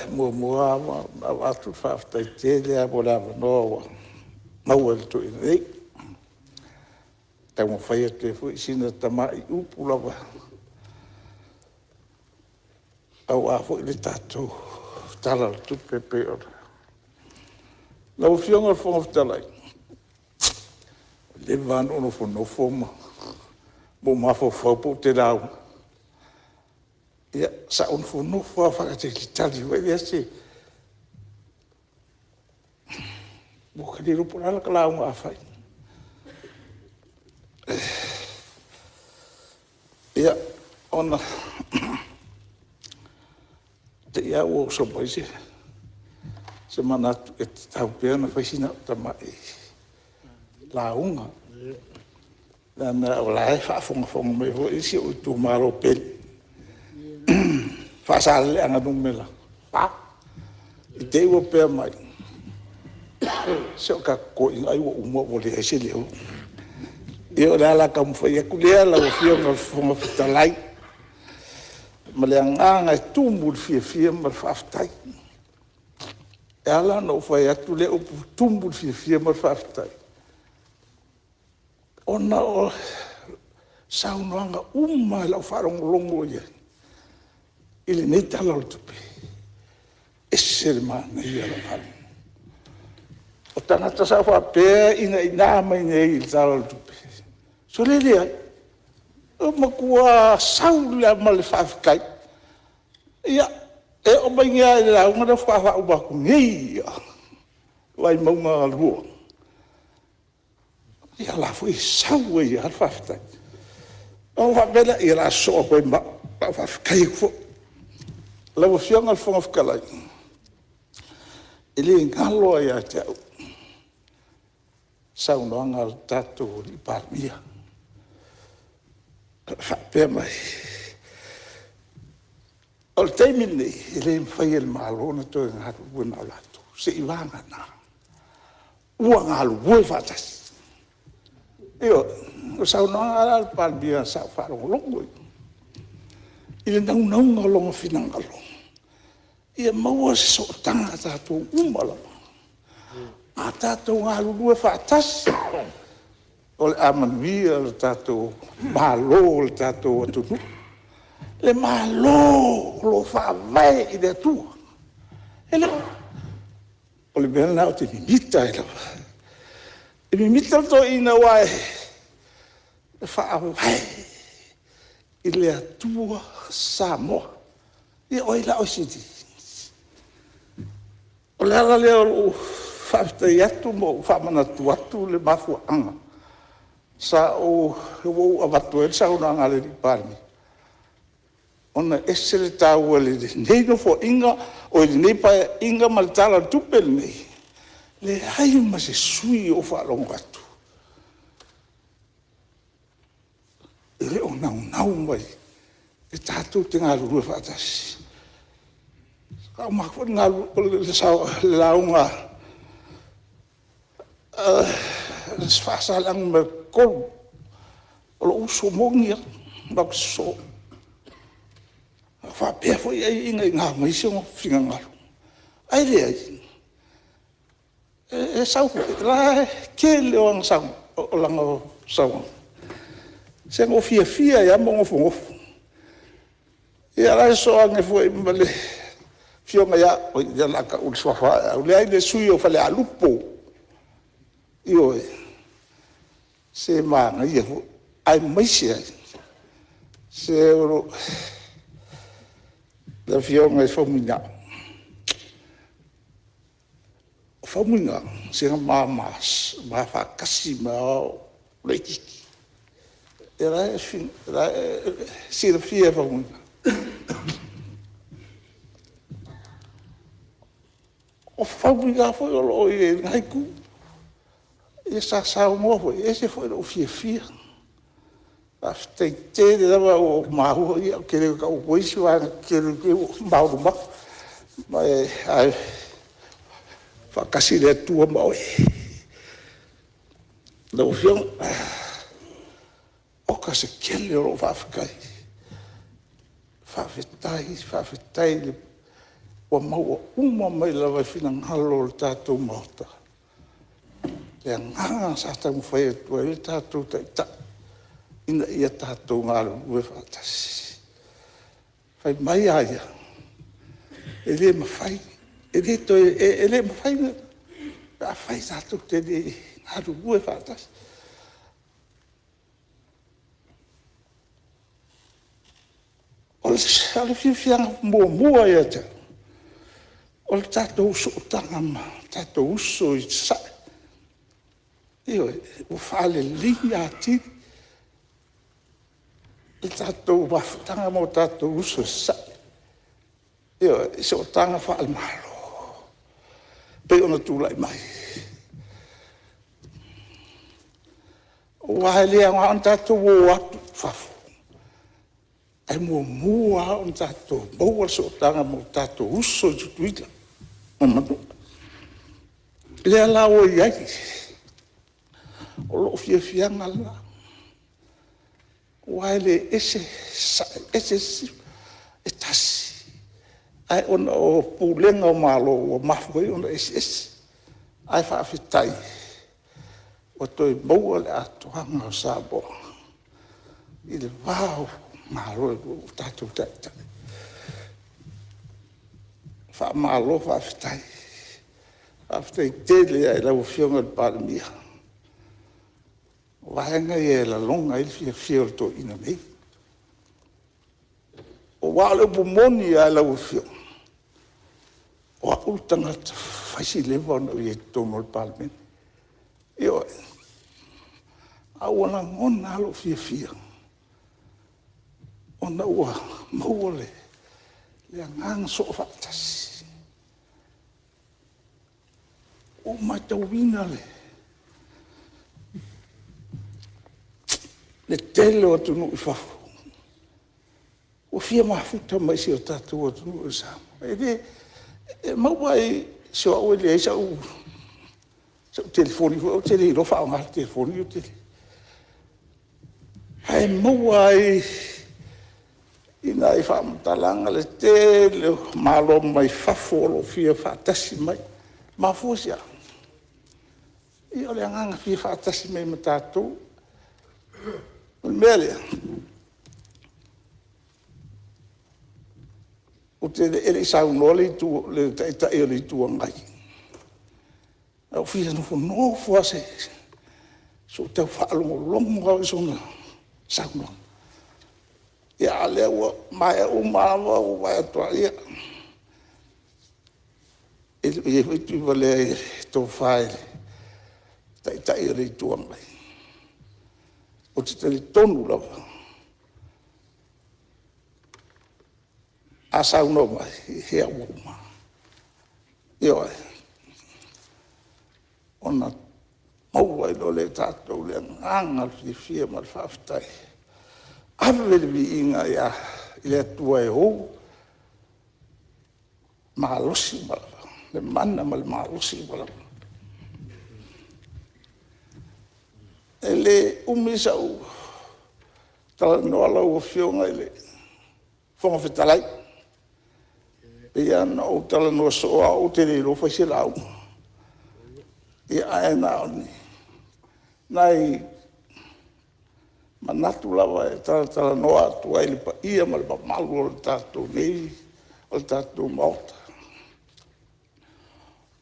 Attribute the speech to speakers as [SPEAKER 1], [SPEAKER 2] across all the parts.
[SPEAKER 1] mua atu whaftai te lea mo la no mau al tu inei. Tau whai atu e fui sina tamai upu lawa. Au a fui le tātou tala tu pepe ora. Lau fionga whonga wtalai. Le vanu ono whono whoma. Mo mafo whaupo te rau. Ia, sa on whono whawhakate ki tali wai ase. Mo kani rupo nala ka lau ngā whai. Ia, ona. Te ia o so pai se. Se manatu e te tau pēr na whaisina o tamai. Launga. Nana o lae whaafonga me ho isi o tu maro peli. Whaasale anga numela. Pa. I te ua pēr mai. Se o ka ko inga iwa umua o le hese leo. E o la ka mwhai aku lea la o fionga whonga whitalai. Ma le anganga e tumbul fia ma whaftai. E ala no whai atu leo tumbul fia ma whaftai. Ona o saunoanga umma lau wharongolongo ia. Ile nei tala o tupe. E sere mana ia la wharong. O tangata sa whapea ina ina mai nei il tala o tupe. So le lea. O makua saula ma le whawhikai. Ia, e o mai ngā e la unga na whawa umaku ngei ia. Wai maunga alua. Ia la fui saua ia al whawhikai. O whapela ia la soa koe ma whawhikai kufo. Lau fionga al whonga whakalai. Ili ngaloa ia te au. Saunoanga al tātou i Parmia. Whapea mai. O le teimi nei, ele mwhai el maalona toi ngaru ua na lato. Se i wanga na. Ua ngalu ua whatasi. Io, o saunoanga al Parmia sa wharongolongo. Ile nau ngalonga finangalo. Ia maua se so tanga tātou umala. A tātou ngalu ua whatasi. O le amanuia le tātou malo le tātou atunu. Le malo lo whawai i le atua. Ele o le mea nao te mimita e lawa. E mimita to ina wae. Le whawai i le atua Samoa. Ia oi la oisiti. O le ala leo lo whawtai atu mo whamanatu atu le mafu anga. Sa o wou avatu e sa una ngale di parmi. Ona esere tau le nei no fo inga o le nei pa inga maltala tupel nei. Le hai ma se sui o fa longa tu. Ele o nau mai. E tatu te ngā ruru whatasi. Ka mako ngā ruru le launga. Sfasalang me kol. O lo uso mongia. Mak so. Whapea foi ai inga i ngā maisi o whinga ngaru. Ai rea i. E sau la ke leo ang sau. O langa o sau. Se ngo fia ia mo ngofo. E ara so ange foi male. Fionga ia o ia laka ul swafa. O le ai le sui o fale alupo. Io se mana ia ai maisi ai. Se oro la fionga e whamunga. Whamunga, se nga māmas, mā whakasi mā o reikiki. E rai e fin, se la fia whamunga. O whamunga foi o loi e ngaiku. E sa o mua foi, e se foi o fia. After te dava o mahu ia kere ka o poisi wa kere ke mauru ma mai ai fa kasi le tua mai no fion o ka se kele o fa fa fetai ua maua uma mai lava finagalo o le tatou maota. Le agaga sa taumafai atua i le tatou taʻitaʻi ina ia tatou galulue faatasi. Fai mai aia e lē mafai e lē toe e lē mafai afai tatou te lē galulue faatasi. O le fiafiaga muamua ia te o le tatou usoʻotaga ma tatou uso i saʻi io ua faaleligi atili le tatou mafutaga mo tatou uso i saʻi io i se otaga faalemalo pei ona tulaʻi mai ua e lē aga ona tatou ō atu fafo ai muamua ona tatou maua le seʻotaga mo tatou uso i tutuila mamanu lea la ua i ai o loo fiafiaga la ua e lē ese e tasi ae ona o pulega o malo ua mafu ai ona ese ae faafetai ua toe maua le atoaga o samoa i le vao malo o tatou taʻitaʻi faamalo faafetai tele ai lauafioga le palemia vaega ia e laloga ai le fiafia o le toʻina nei o ua o le upomoni ia e lauafioga o aʻu le tagata faisileva ona ia totonu o le palemene io aua lagona a loo fiafia ona ua maua le agaga so o faatasi o matauina le tele o atunuu i fafo ua fia mafuta mai si o tatou atunuu i Samoa e maua ai se o aʻu e leai saʻu telefoni foi o tele ilo faaogala telefoni o tele ae maua ai ina ai faamatalaga le tele malo mai fafo o loo fia faatasi mai mafua sia ia o le agaga fia faatasi mai ma tatou o le mea lea o te ele saunoa le taʻitaʻi o le ituagai au fia nofonofo ase so tau faalogologo au e sona saunoa ia a lea ua maeʻu malava ua vae atoaʻia ia faituiva lea e tofā e le taʻitaʻi o le ituagai o te teletonu lava a saunoa mai hea ua uma io ai ona maua i lo le tatou le agaga le fiafia ma le faafetai ave le viiga ia i le atua e ou malosi ma lava le mana ma le malosi ma lava e le umi saʻu talanoa lauafioga i le fogafetalai peia na ou talanoa so o aʻu te leilo faiselaauga ia ae na oni nai manatu lava e talanoa atu ai le paia ma le mamalu o le tatou nei o le tatou maota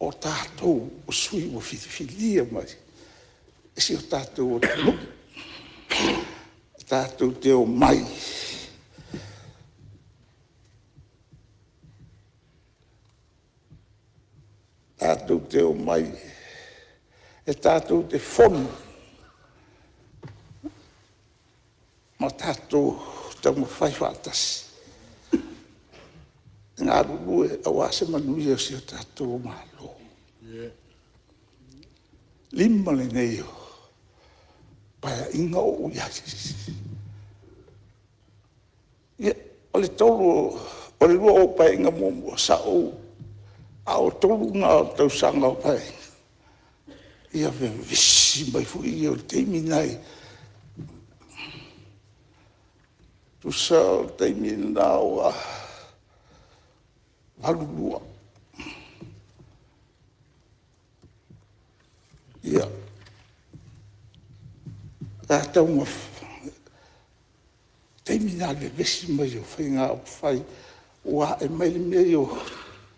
[SPEAKER 1] o tatou o sui ua filifilia mai e si o tatou o tanu tatou te o mai tatou te o mai e tatou te fono ma tatou taumafai faatasi galulue auā se manuia o si o tatou malo lima lenei o paeaʻiga o uiai ia o le tolu o le lua o paeaʻiga muamua saʻou a o toluga o tausaga o paeaʻiga ia vevisi mai foʻi ia o le taimi nai tusa o le taimi na ua valulua. Ia. Tau ngā teimina le vesi mai o whai ngā o whai ua e mai le mea o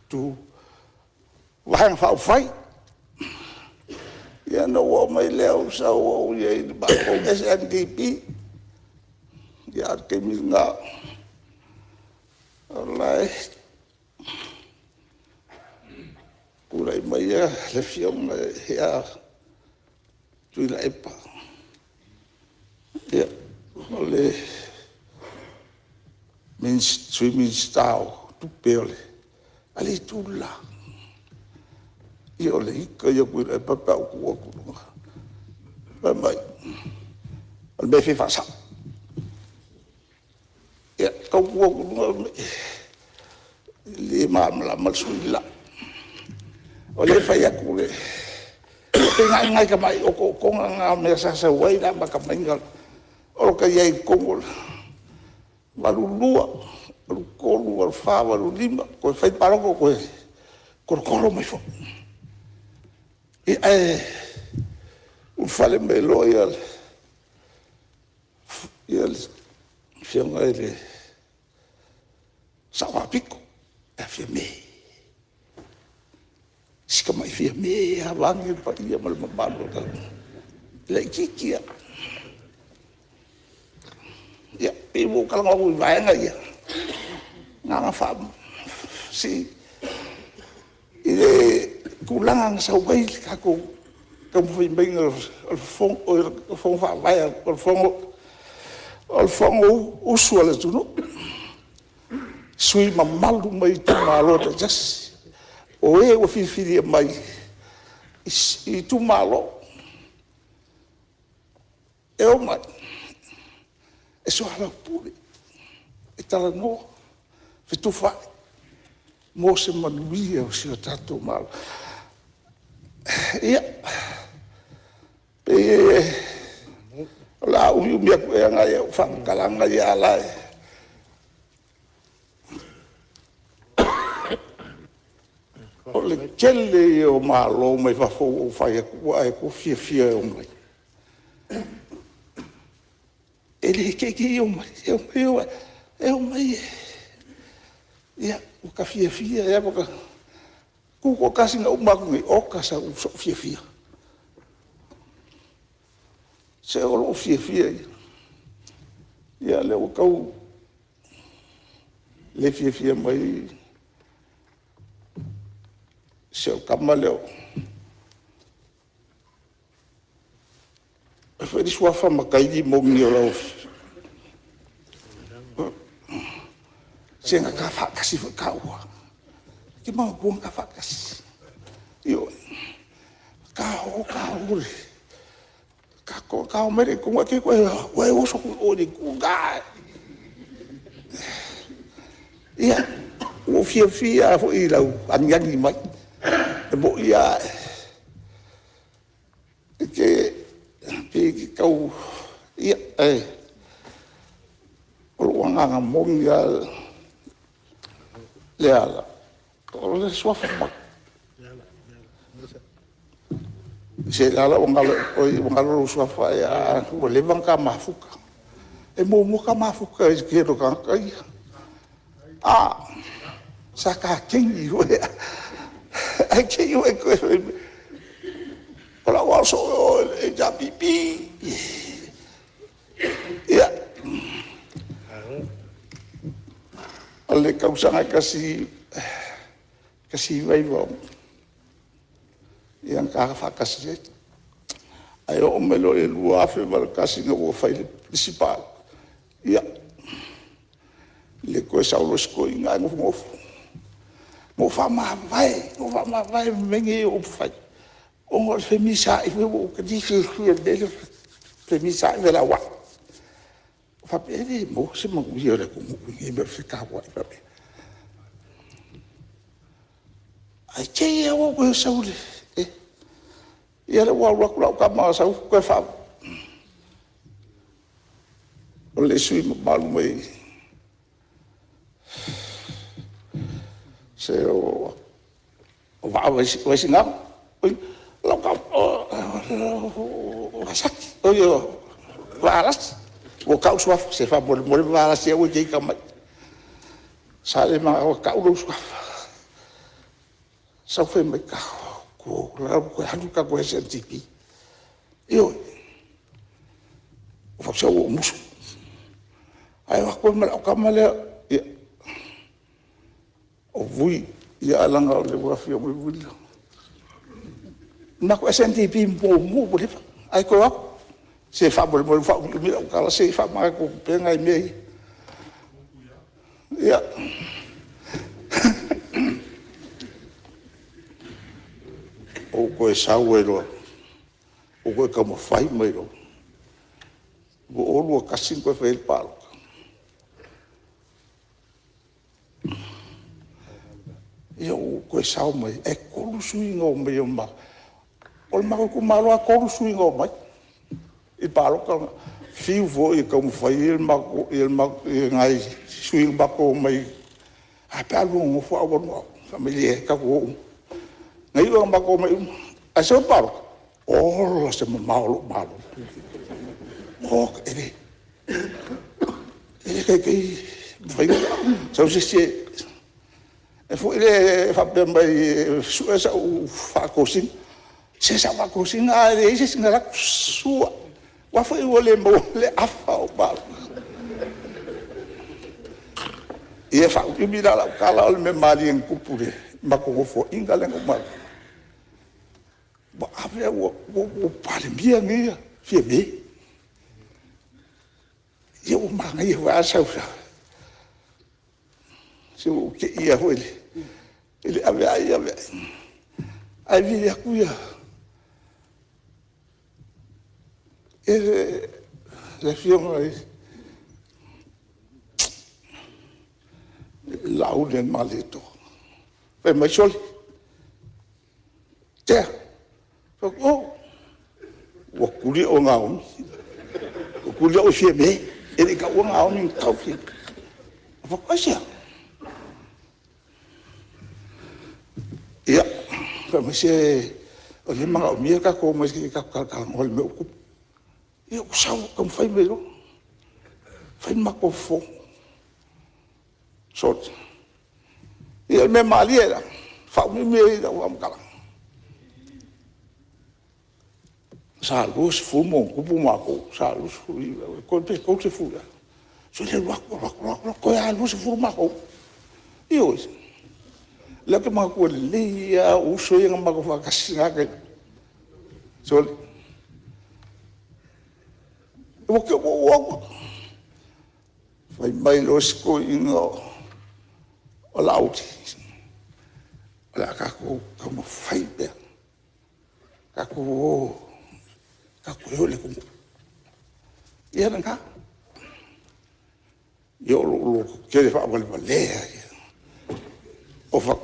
[SPEAKER 1] tu wahanga whao whai. Ia no o mai leo sa o iei ni bako SNDP. Ia ke mi ngā alai kurai mai le fiona hea tui la epa. Ia ole swimming style tupe ole ali tula ia ole ika ia kuira e papa o kua kurunga mai ole me fe fasa ia kau kua kurunga le mamla malsuila ole fai akule ngai ka mai o ko nga me sa wai da ba ka mainga o ka ia kongol valulua, valukolu, valufā, valulima, koe whai paroko koe korokoro mai fo. Whale me lo ia whianga e le sawapiko, e whia me. Sika mai whia me, hawangi pa ia malamamalo ta. Le kikia. Ia, ibu kalau ngau vaenga ia. Nganga fam. Si ile kulangang sa wai kako kamu bing al fong fa vai al fong usual tuno. Sui mamalu mai tu malo ta jas. O e o fi mai. I tu malo. E o mai. E so hala pule, e tala no, fitu whae, mō se manuia o si o tātou mālo. Ia, la umi aku e ngai o whankalanga i alai. O le kele o mālo mai whafo o whai e ko fia o mai. Ele que o mai ia o ka fia ia o ka ku ko kasi nga umaku ngi o ka sa o fia se o fia ia le o kau le fia mai se o kamaleo foi de sua fama cair mo miolo senga ka fa kasi ka wa ki ma buang ka fa kasi yo ka o ka o mere ko ke ko o so o ni ku ga ia o fia fo i lau anyani mai mo ia ke pi kau ia o wanga mong ya leala o le swafa se la ngalo swafa ya o le vanka mafuka e mo ka mafuka e ke ro ka kai saka kingi o ai ke yo e ko Kalau so ja pipi, ya, oleh kau sangat kasih vai bom, yang kau kasih, ayo omelo luar febal kasih ngau file principal, ya, lekoi saulos koi ngai ngau fama vai mengi opfai. Ongol femisa ifu ke di fi dele femisa vela wa fa pele mo se mo yo le ko ngi be fika wa fa pe ai che yo ko saule ya le wa ko ka ma sa ko fa o le sui malu mai se o va vai singa lo ka o saki o yo valas o ka uswa se fa mo valas e o je ka mai sale ma o ka uswa sa fe me ka ko la ko hanu ka ko se tipi yo o fa o musu ai wa ko ma ka male o vui ia langa o le wafi o me vui na ko SNTP mo bo le ai ko se fa bo fa mi o kala se fa ma ko penga me ia o ko sauero o ko como fai mai ro o lo ka 5 fe el palo eu ko sau mai e ko sui ngo mai o ma o ma ko malo a ko sui ngo mai e palo ka fiu vo e como fai el ma ngai sui ba ko mai a palo ngo fo o no familie ka ko ngai o ma ko mai a so palo o se malo o e que fai so se e foi ele fa bem su esa o fa cosin se sa fa cosin a ese singa sua wa foi o le afa o ba e fa o mi la kala o me mali en kupure ma ko fo ingale ko ma ba ave o pare bia ngia fie me eu ma ngai wa sa se o que ia ele ave ai via cuia ele le fiona laude malito pe mai sol te o kuri o ngau o kuri o fie me ele ka o ngau ni ka fi fa kwasia ia kama se o le manga o mia ka ko mas ki ka ngol me ku ia o sau kam fai me lo fai ma ko fo sot ia me maliera fa mi me da o am kala sa luz fumo ku pu ma ko sa luz fu ko pe ko se fu so le ko ya luz fu ma ko io la que ma ko le ya o so yang ma ko fa kasinga ke so o que o vai mai los ko ingo o lauti la ka ko como fai be ka ko le ko ia nanga yo lo que le fa le o fa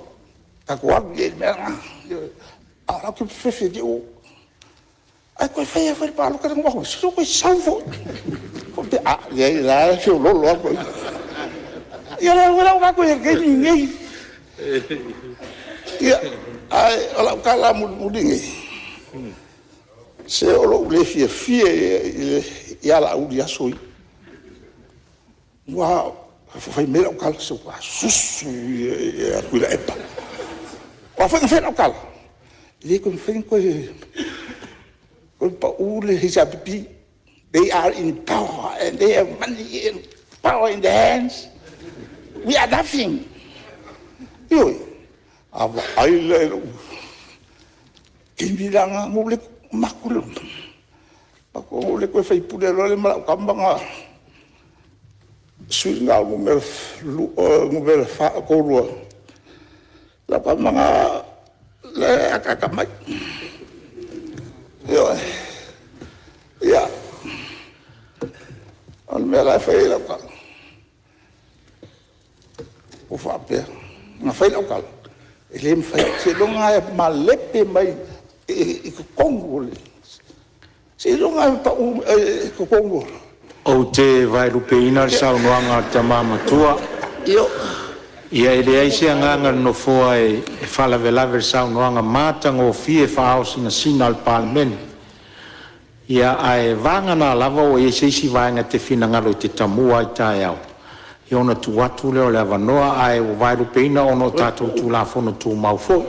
[SPEAKER 1] ka ko ye me a que fe de o ai ko fe fa pa lo ka mo so ko salvo ko te a ye la se lo ko ia la ko ye ke ni ia ai ala ka la mu dingi se o lo le fie ia la u dia soi wa fai me o kala so kwa susu e kuila epa wa fai o kala le ko fai ko pa ule hisabi they are in power and they have money and power in their hands we are nothing yo ava ai le kimbilanga mo le makulu ako le ko fai pule le ma kambanga suinga mo me fa ko ro la kambanga le akakamai yo ya al me la fai la ka o fa pe na fai la ka ele me fai se longa malepe mai e Congo se longa pa ko Congo
[SPEAKER 2] o te vai rupeina sa noanga te mama tua
[SPEAKER 1] yo
[SPEAKER 2] Ia ele ai se nganga no foi e fala velave sau noanga mata ngo fie fao sina sina al palmen. Ia ai vanga na lava o e se si vanga te fina ngalo te tamua i tai au. Ia ona tu watu leo le avanoa ai o vairu peina ono tatou tu la fono tu mau fo.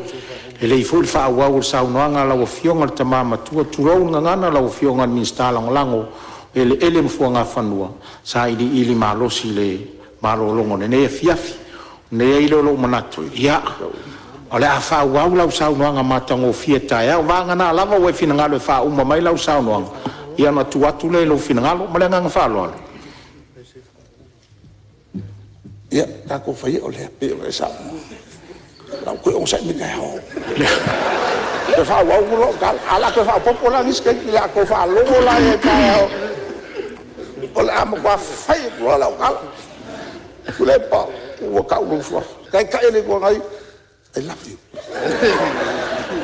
[SPEAKER 2] Ele i fo il fa au sau noanga la o fionga le tamama tua turou ngana la o fionga ni stala ngolango ele mfuanga fanua. Sa ili malosi le malo longo ne fiafi. Ne ilo lo manatu ya ole afa wa la sa no nga mata ngo fieta ya va nga na lava we fina ngalo fa uma mai la sa no ya na tu atu le lo fina ngalo male nga fa lo
[SPEAKER 1] ya ka ko fa ole pe sa la ko on sa mi ka ho le fa wa lo ka ala ko fa popola ni ske la ko fa lo la e ka ho ole am ko fa lo la ka le pa o ka lo fa ka ele ko ngai I love you.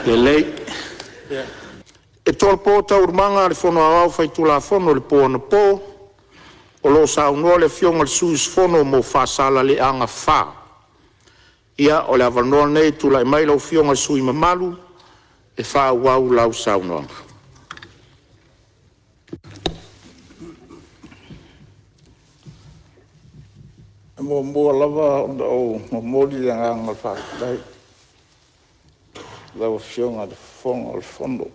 [SPEAKER 2] Ele e tol po ta urmanga le fono au fai tu la fono le po no po o lo sa no le fionga sus fono mo fa sala le anga fa ia o le avano nei tu la mai lo fionga sui mamalu e fa wau lau sa no
[SPEAKER 1] mo lava o mo li nga fa dai la opción al fondo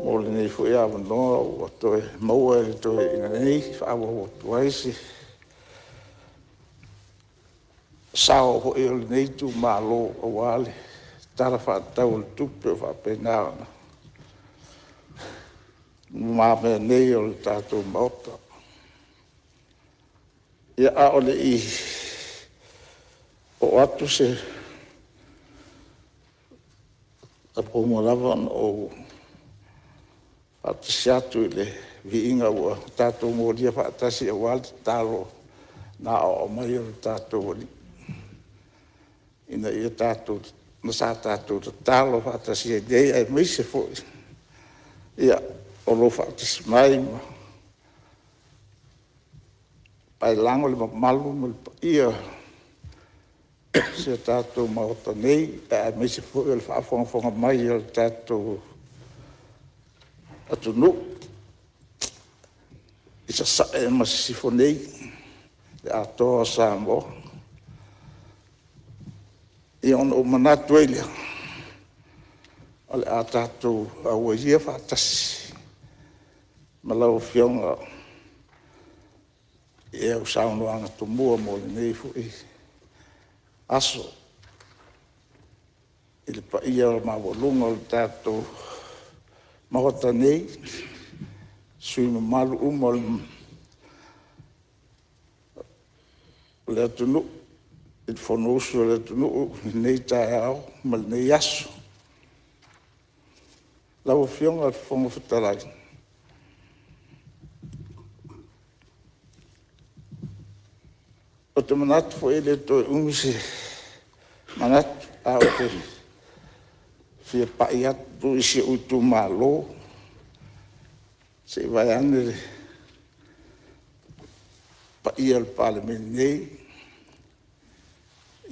[SPEAKER 1] mo le nei fo ia no o to mo e to ina nei fa o to isi sao ho e le nei tu malo o wale tara fa tau tu pe fa pena ma me nei o tato mota ia a ole i o atu se a pomo lava o atu se atu le vi inga ua tato mo lia fa atasi a wal talo na o mai o tato wali ina ia tato na sa tato talo fa atasi e dei ai mai se fo ia o lo fa atasi mai pai lango le malu mo ia se tato maota nei e me se fo el fa fonga mai el tato atu no isa sa e ma si fo nei e ato sa mo e on o manatu ele ale atato a o ia fa tas malau fionga e o sa no anga to mo mo nei fo e aso il pa ia ma volunga o tato mahota nei sui malu umol le tunu il fonoso le tunu nei tae mal nei aso la o fionga fongo fitarai o te manatu fo ele to umse manatu a o te fia pai atu isi utu malo se vai ane pai al parlamento nei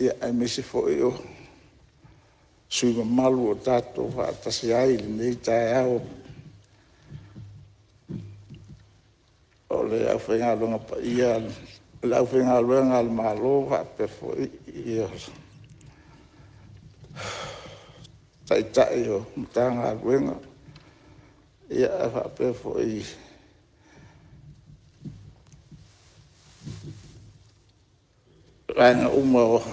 [SPEAKER 1] ia ai mese fo e o sui malu o tato fa atasi ai nei tae au o le au whenga longa pai al la whenga luenga al malo va pe fo ia tai o tanga luenga ia va pe fo i ranga uma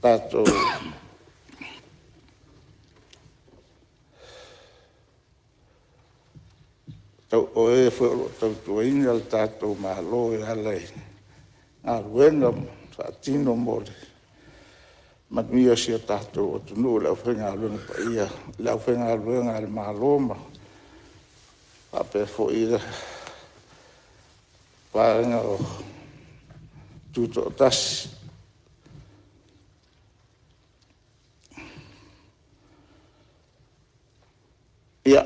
[SPEAKER 1] tato tau o e fo tau tuinga al tato malo e ale a luenga fatino mole ma mia sia tato o tunu la whenga luenga pa ia la whenga luenga al malo ma a pe fo ira paanga o tuto tas ia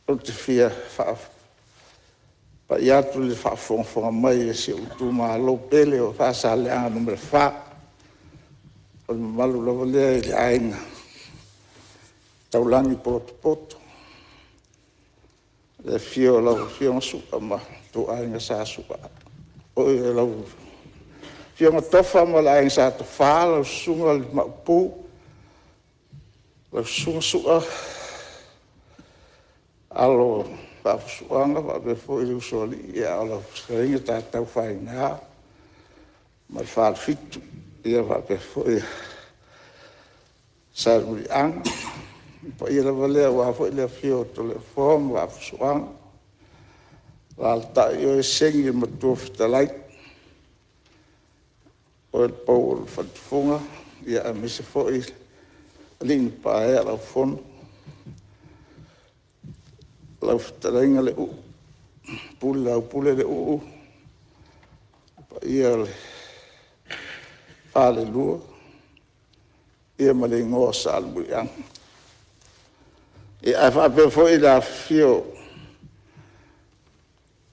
[SPEAKER 1] o te fia pa ia tu le whaafonga mai e se utu malo pele o whaasaleanga numere wha. O le malu lawa lea i le ainga. Taulangi poto. Le fio lau fio suka ma tu ainga sa suka. O e lau fio tofa ma la ainga sa to wha lau sunga le maupu. Lau sunga suka. Alo whaafusuanga whape fo i usoli ia alo seringa tātau whainga. Ma whaafitu ia whape fo i saruri anga. Pa ia lawa lea wafo i lea fio to le form whaafusuanga. Lalta i o e sengi matua fitalai. O e pau o le whatufunga ia a mese fo i lini pa ea lau fono. Lau fitarainga le u, pule le u, pa ia le whale lua, ia ma le ingoa sa almuiang. Ia whape fo i la fio,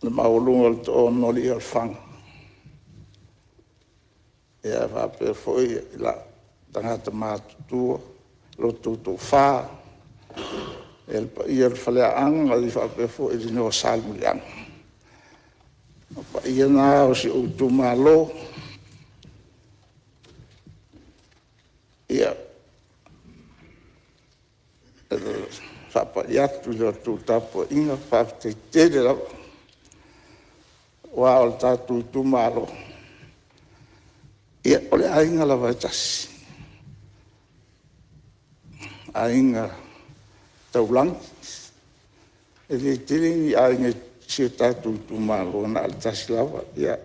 [SPEAKER 1] le maulunga le to noli al whanga. Ia whape fo i la tangata mātutua, lo tutu whaa, el pa ia le falea anga li whape fo i lino salmu liang. Pa ia nā o si utu malo. Ia whapa iatu li o tu tapo inga whape te tere la. Wa o le tatu utu malo. Ia ole ainga la vaitasi. Ainga taulang, e le tiringi a inge si tatu tu malo na al tasilawa, ia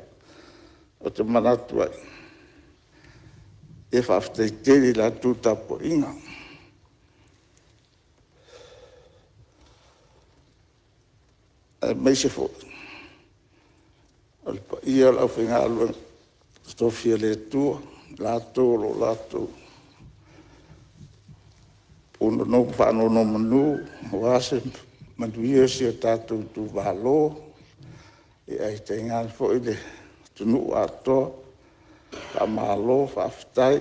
[SPEAKER 1] o te manatua. E whafte tiri la tu tapo inga. E meise fo, alpa ia lau whinga alua, stofia le tua, la tolo, la tolo. Uno no whano no manu, wase manuia si o tātou tu walo, e ai te ngāni fo i le tunu atoa, wha malo, wha fitai,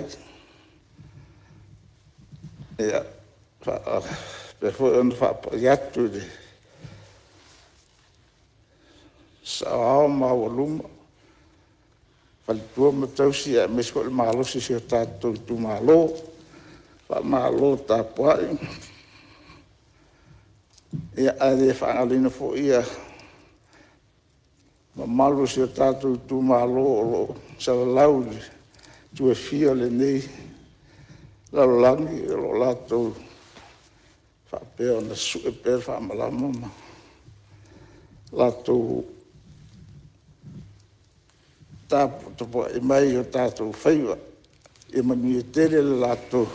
[SPEAKER 1] e pe fo i ona wha paiatu le sao ma waluma, whalitua matausi e mes fo i malo si o tātou tu malo, Pak malo tapuai. Ia are whangalina fo ia. Malu si o tātou tu malo o salalau tu e fia le nei. Lalangi o latou whapea na su e pēr whamalama ma. Latou tapu e mai o tātou whaiwa. E mani e tere le latou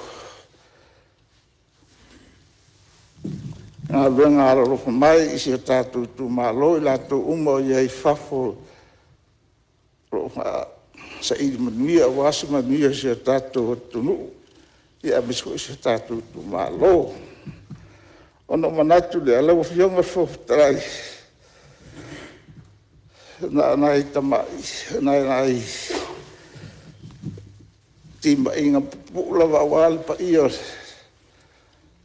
[SPEAKER 1] ngā luenga ara roko mai isi o tātou tu malo i lātou uma o iei whafo sa ili manuia o asu manuia isi o tātou o tunu i a misko isi o tātou tu malo. Ono manatu le alau fionga whoftarai nai tamai, nai tima inga pula wa wale pa iyo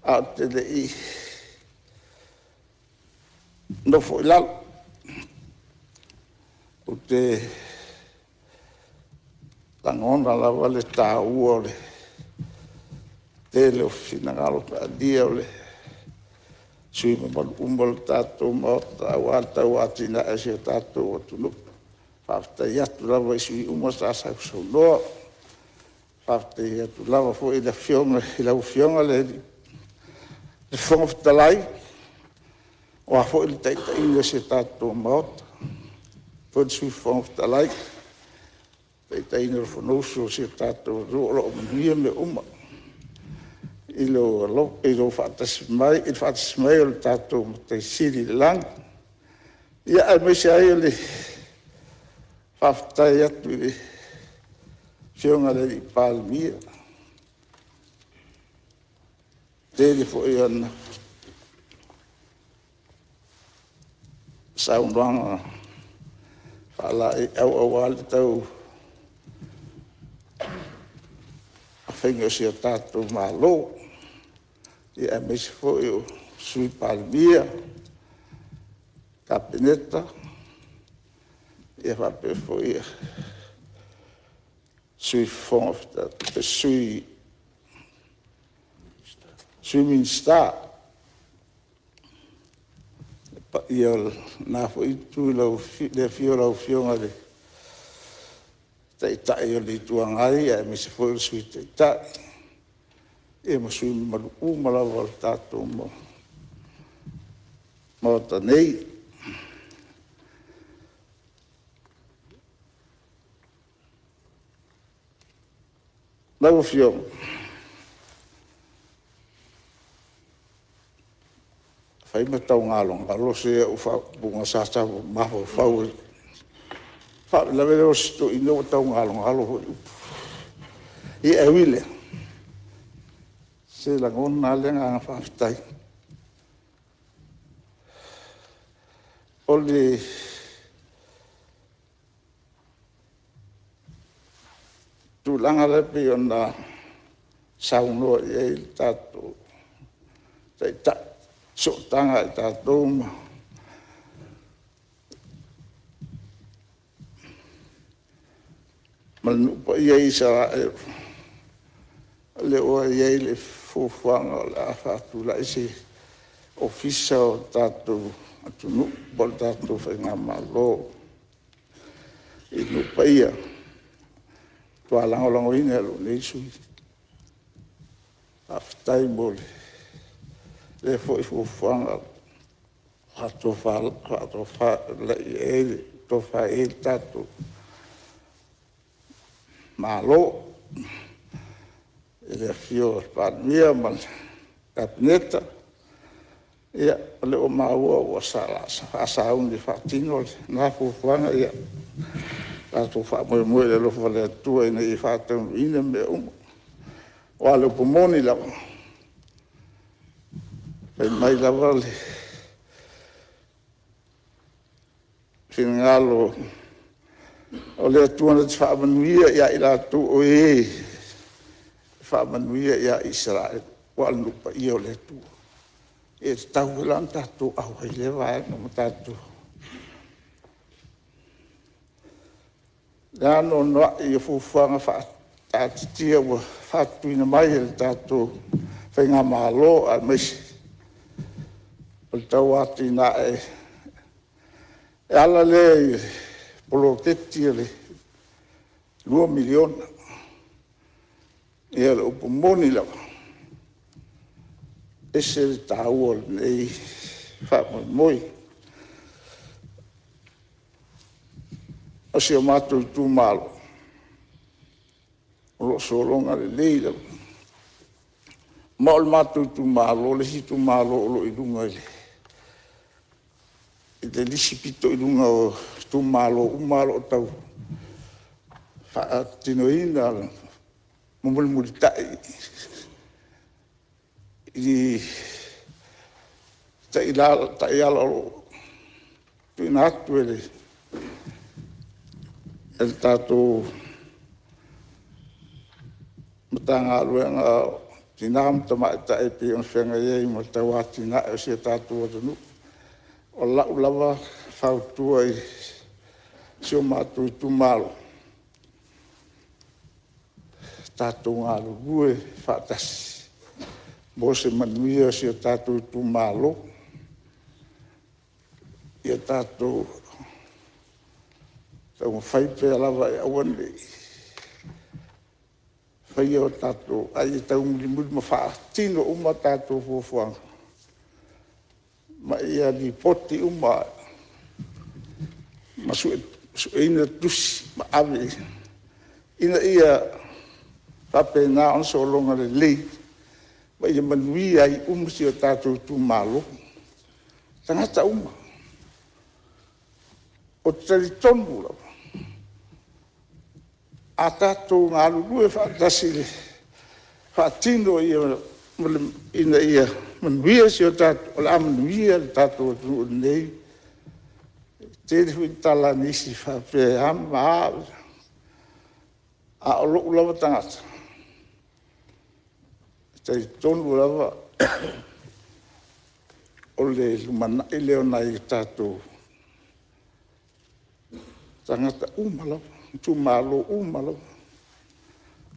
[SPEAKER 1] a te le i no fo la o te langona la vale ta uole tele ofina galo pa dia ole sui ma umbal tato mo ta wata watina ese tato tu fa ya tu la vai sui umo sa sa so no fa ya tu la fo ila fiona le fonga talai o fo il taita inga se tato maot fo sui fonga talai taita inga fo no so se tato ro mia me uma ilo fatas mai il tato te siri lang ia ai me sai le fafta ia tu le fionga le palmia tele fo iana saunanga Pala e au ale tau a whenga si a tātou malo i a mesi fo i o sui palmia kapineta i a whape fo i a sui fonga sui minister i o nā fo i tū le fio lau fionga le tai tai o le tuangari e me se fo i sui tai tai e ma sui malu umalawa o tātou mo ta nei lau fionga fai ma tau ngalong alo se u fa bunga sa sa ma fo fa la vero sto i no tau ngalong alo i e wile se la ngona le nga fa tai oli tu langa le pe ona sauno e tato tai so tanga i tātou ma. Manu pa iei Israel. Le oa iei le fufuanga o le awhatu la isi ofisa o tātou atunu bol tātou whainga malo. I nu pa ia. Tua langolango ina alo nei sui. Awhitai mole. Le foi fuanga to fa le e to fa e tato malo le fio pa mia mal capneta e le o mau o sala sa un di fatino na fuanga e tato fa mo le lo fa le tu e nei fatto in me o le pomoni la pen mai lava le finalo o le tuana te whaamanuia ia i la tu o e whaamanuia ia Israel o alupa ia o le tu e tau lan tatu au hei le vai no tatu la no no i fufuanga fa tatia wa fatu ina mai le tatu whainga malo a mesi o tau ati na e ala le polo teti le 2 miliona e ala upumoni la ese le tau o nei whamoi o si o mātou tu malo o lo solonga le leila ma o mātou tu malo le si tu malo o lo ilunga le le lisipito i lunga o tu malo umalo o tau tinoina mumuli tai i tai ala o tu inatu ele el tato matanga luenga tinam tama tai pi on fenga ye mo tawatina o se tato o nu o lava fautua i sio mātou tu malo. Tātou ngā lue whaatasi. Mo se manuia sio tātou tu malo. Ia tātou tau whaipe lava i awane. Whai o tātou ai tau muli ma whaatino uma tātou fuafuanga. Ma ia ni poti uma ma su ina tusi ma ave ina ia pape na on so longa le le ma ia manui ai si o tātou tu malo tangata uma o tari tonu la a tātou ngā lulue whaatasi le whaatino ia ina ia manuia si o tātou o la manuia le tātou o nei te tala nisi whape ama a olo ulawa tangata. Te tonu ulawa o le lumana i leo nai tātou tangata umalawa, tu malo umalawa.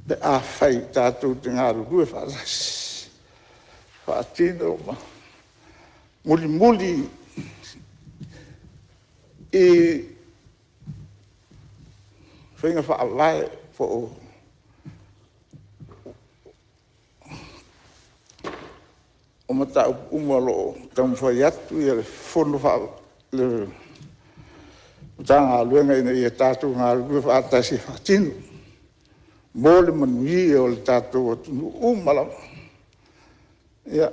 [SPEAKER 1] Pe a whai tātou te ngāru rue whaarasi. Whaatino ma. Muli muli i whainga whaalae po o mata umalo tamu whai atu i le whono wha le tanga luenga ina i tātou ngāru rue whaatasi whaatino. Mole manui o le tātou atunu umalawa. Ia.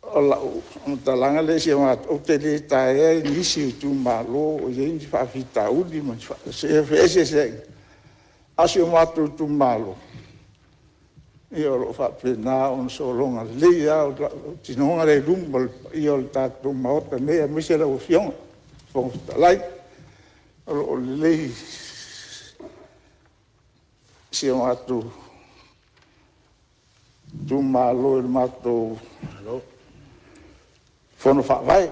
[SPEAKER 1] O lau, o talanga le si amat, o te le tae e nisi tu malo, o ye inji whawhita udi, man se fese se. Asi o matu tu malo. Ia o lo whapena on so longa leia, o tinonga le rumbal, ia o le tātou maota mea, mese la o fionga, whongta lai. O le lei, si o matu, tu malo, il matu, fono whawai.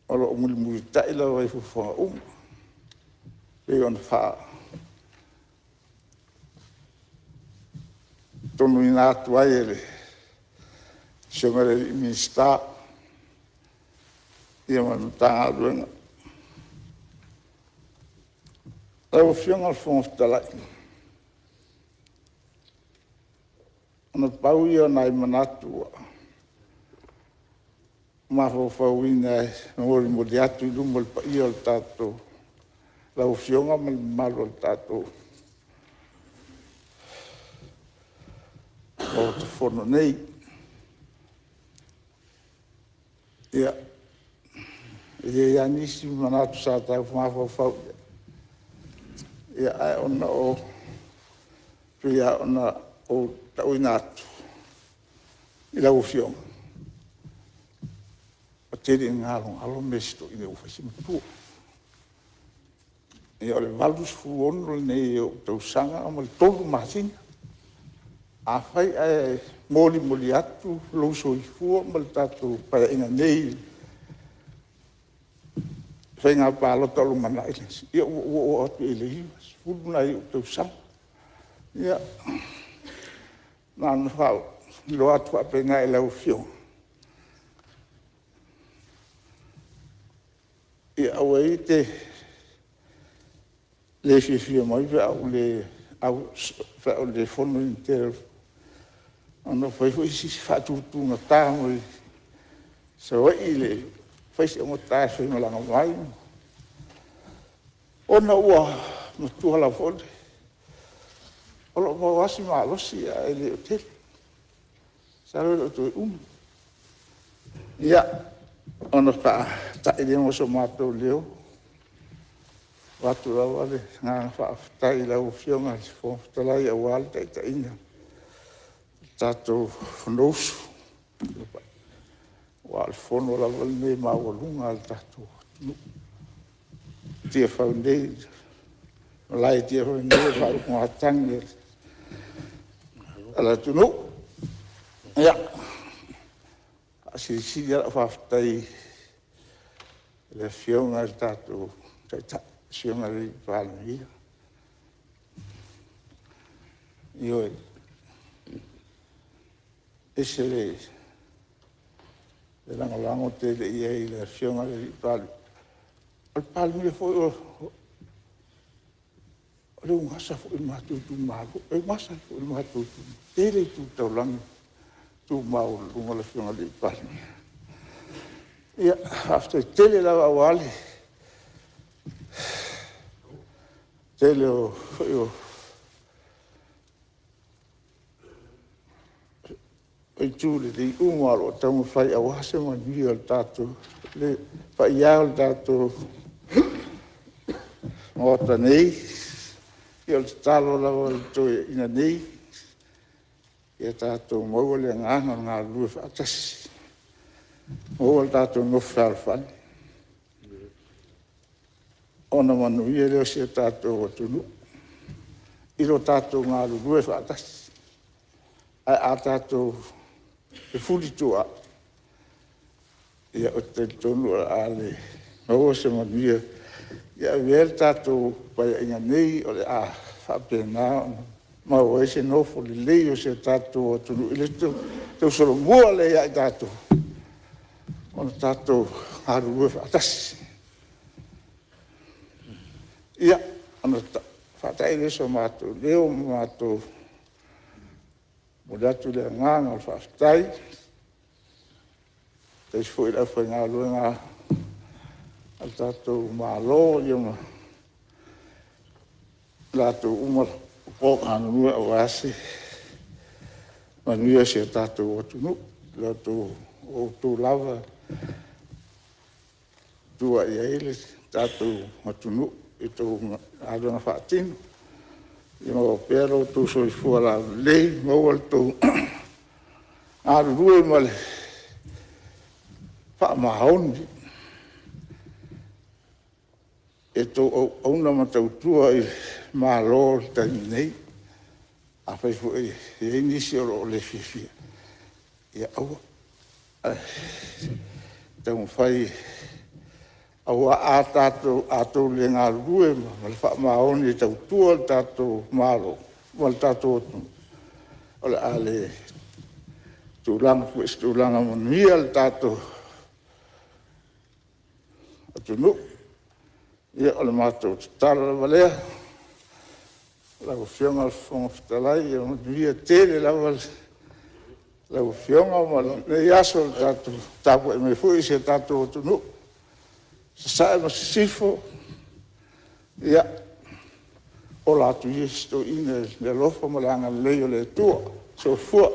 [SPEAKER 1] O lo muli muli taila wai fufonga Pei on wha. Tonu i nātu ai ele. Siongare i minsta. Ia manu tanga luenga. Lau fionga al fonga whtalai. Ana pau ia nai manatua. Maho whauina ngori mori atu i lumol pa ia al tātou. Lau fionga malu al tātou. O te whono nei. Ia. Ia nisi manatu sa tau maho whauina. Ia ai ona o. Ia ona o tau inatu. I lau fionga. O tere ngalong alo mesto i leu whasimatua. Ia ole valus fuono nei o tau sanga o mali tolu mahasina. A whai ai moli moli atu, lauso i fua mali tatu pai ina nei. Whai ngā pālo tolu mana ilas. Ia o atu i le hiwas. Fulu nei o tau sanga. Ia. Nāna whau. Lo atu ape ngai lau fionga. Ia aua i te le whiwhia mai pe au le whono i te ana whaiwhai si whātūtūnga tāmo i sa wai i le whaisi o ngā whai malanga mai. Ona ua matuhala whole. Olo mawasi maalosi a e le o tele. Sa roi o toi Ia. Ona ka tai le mo so mato leo. Watu rawa le ngā whaafitai lau fionga si whaafitalai a wale tai taina. Tātou whanausu. Wale whono rawa le me mawalunga al tātou. Tia whaunei. Lai tia whaunei whaarukunga tangi. Ala tunu. Ia. Si ala whaafitai le fionga al tātou. Siunga ri pālamia. Ioi. Ese le lango te le iei le siunga ri pālamia. Al pālamia foi o le ungasa foi matutu mago. E masa foi matutu. Tele tu taulangi. Tu mau lunga le siunga ri pālamia. Ia, after tele lava wale. Tele o tūle li umaro tamu whai au hase manui al tātou. Le whai au tātou mōta nei. I al tālo lawa i toi ina nei. I a tātou maua le ngāna ngā lua whaatasi. o tātou ngofu whalawhani. Ona manu ia leo se tātou o tunu. Iro tātou ngā rurue whaatasi. Ai a tātou e fuli tua. Ia o te tonu a ale. Ngau se manu ia. Ia uere tātou pai inga nei o le a whapena. Mau e se nofo le lei o se tātou o tunu. Ile tau soro mua le ia i tātou. Ona tātou ngā rurue whaatasi. Ia, ana whatai reso mātou, leo mātou, mo datu lea ngānga o whaafitai, teis fwoi lau whai ngā luenga, al tātou mālo, ia ma, tātou umara, pōk anu nua o ase, manuia se tātou o tunu, tātou o tū lava, tua i eile, tātou o tunu, i tō āruanga whaatinu. I mau pero tō soi fuara lei, mau al tō āru rue male whaamahoni. E tō auna matau tua i mālo taimi nei, a whai fwoi e nisi o le whiwhia. Ia aua. Tau whai aua a tātou le ngā rue, ma le whaamaoni e tau tua tātou mālo, ma le tātou otu. O le a le tūlanga, pwes tūlanga manuia le tātou atunu. Ia o le mātou tala le valea, lau whionga le whonga whitalai, ia manuia tele lau lau whionga, ma le aso le tātou, tāpua e me fui se tātou atunu. Sae ma sifo, ia, o la tu yesto ine le lofa ma le anga leo le tua, so fua.